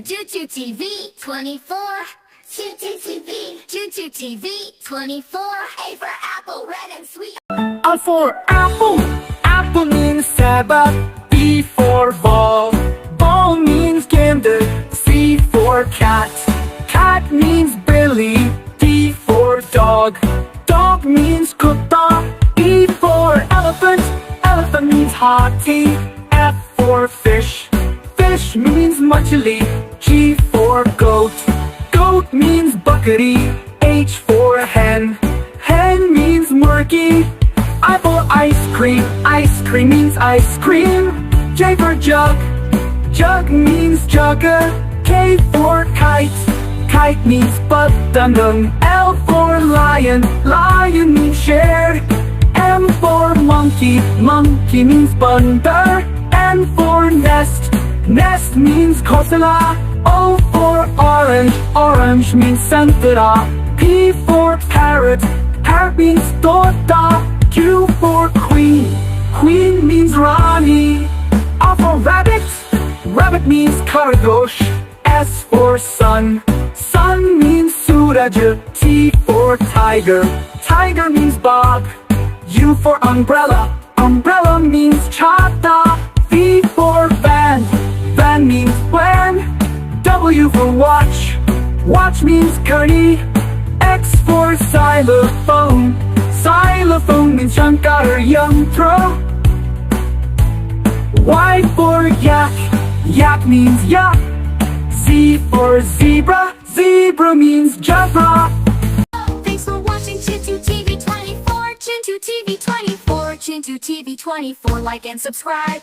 to Chintu TV 24. Chintu TV, Chintu TV 24. A for apple, red and sweet. A for apple, apple means Sabbath. B for ball, ball means gander. C for cat, cat means Billy. D for dog, dog means kutta. E for elephant, elephant means hathi. F for fish, fish means machli. G for goat, goat means buckety. H for hen, hen means murky. I for ice cream means ice cream. J for jug, jug means jugger. K for kite, kite means patandang. L for lion, lion means shared. M for monkey, monkey means bandar. N for nest, nest means kosala. O for orange, orange means santara. P for parrot, parrot means tota. Q for queen, queen means rani. R for rabbit, rabbit means khargosh. S for sun, sun means suraj. T for tiger, tiger means Bob. U for umbrella, umbrella means chata. V for van, van means when. W for watch, watch means curry. X for xylophone, xylophone means shankar yantra. Y for yak, yak means yak. Z for zebra, zebra means jabra. Thanks for watching Chintu TV 24. Chintu TV 24. Chintu TV 24. Like and subscribe.